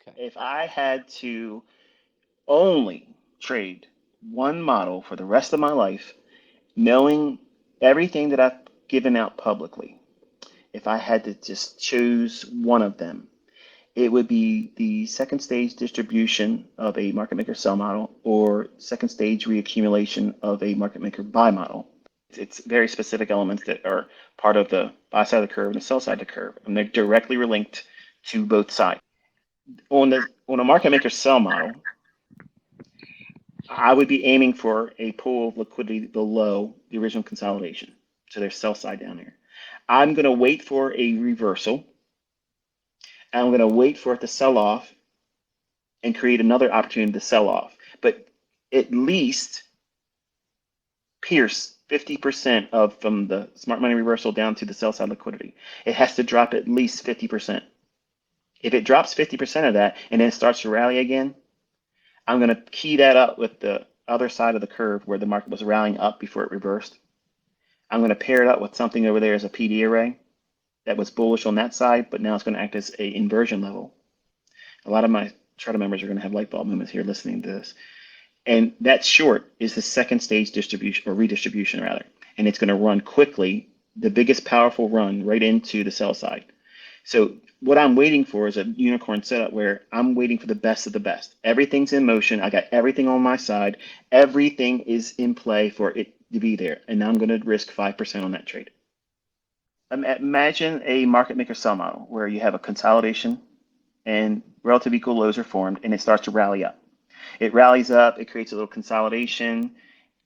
Okay. If I had to only trade one model for the rest of my life, knowing everything that I've given out publicly, if I had to just choose one of them, it would be the second stage distribution of a market maker sell model or second stage reaccumulation of a market maker buy model. It's very specific elements that are part of the buy side of the curve and the sell side of the curve, and they're directly linked to both sides. On a market maker sell model, I would be aiming for a pool of liquidity below the original consolidation. So there's sell side down there. I'm going to wait for a reversal. I'm going to wait for it to sell off and create another opportunity to sell off. But at least pierce 50% of from the smart money reversal down to the sell side liquidity. It has to drop at least 50%. If it drops 50% of that and then it starts to rally again, I'm going to key that up with the other side of the curve where the market was rallying up before it reversed. I'm going to pair it up with something over there as a PD array that was bullish on that side, but now it's going to act as an inversion level. A lot of my charter members are going to have light bulb moments here listening to this. And that short is the second stage distribution or redistribution rather. And it's going to run quickly, the biggest powerful run right into the sell side. So what I'm waiting for is a unicorn setup where I'm waiting for the best of the best. Everything's in motion. I got everything on my side. Everything is in play for it to be there. And now I'm going to risk 5% on that trade. Imagine a market maker sell model where you have a consolidation and relative equal lows are formed and it starts to rally up. It rallies up, it creates a little consolidation.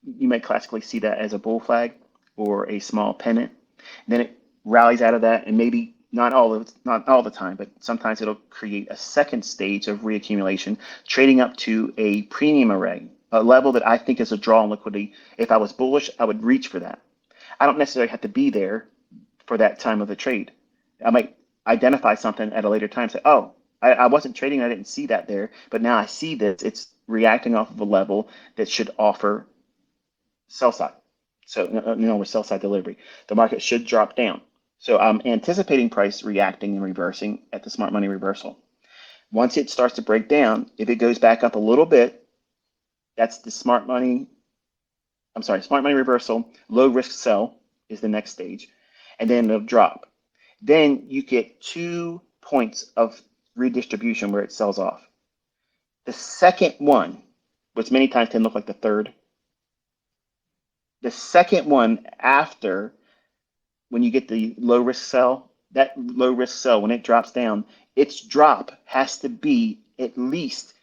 You might classically see that as a bull flag or a small pennant. Then it rallies out of that, and maybe not all the time, but sometimes it'll create a second stage of reaccumulation, trading up to a premium array, a level that I think is a draw on liquidity. If I was bullish, I would reach for that. I don't necessarily have to be there for that time of the trade. I might identify something at a later time, say, oh, I wasn't trading, I didn't see that there, but now I see this. It's reacting off of a level that should offer sell side. So, with sell side delivery, the market should drop down. So I'm anticipating price reacting and reversing at the smart money reversal. Once it starts to break down, if it goes back up a little bit, that's the smart money reversal. Low risk sell is the next stage, and then it'll drop. Then you get 2 points of redistribution where it sells off. The second one, which many times can look like the third, the second one after when you get the low risk sell, that low risk sell, when it drops down, its drop has to be at least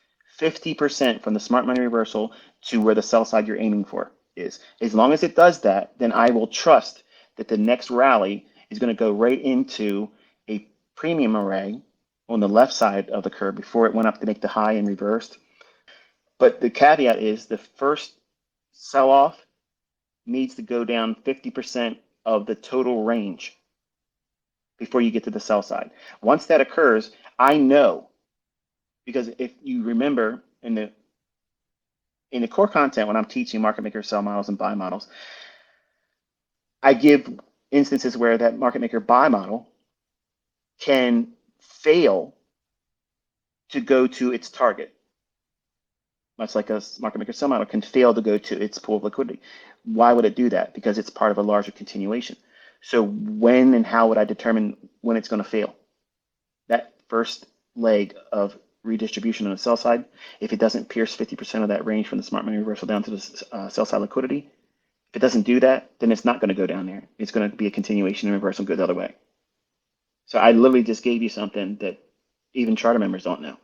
50% from the smart money reversal to where the sell side you're aiming for is. As long as it does that, then I will trust that the next rally is going to go right into a premium array on the left side of the curve before it went up to make the high and reversed. But the caveat is the first sell off needs to go down 50% of the total range before you get to the sell side. Once that occurs, I know, because if you remember in the core content when I'm teaching market maker sell models and buy models, I give instances where that market maker buy model can fail to go to its target, much like a market maker sell model can fail to go to its pool of liquidity. Why would it do that? Because it's part of a larger continuation. So when and how would I determine when it's going to fail? That first leg of redistribution on the sell side, if it doesn't pierce 50% of that range from the smart money reversal down to the sell side liquidity, if it doesn't do that, then it's not going to go down there. It's going to be a continuation and reversal go the other way. So I literally just gave you something that even charter members don't know.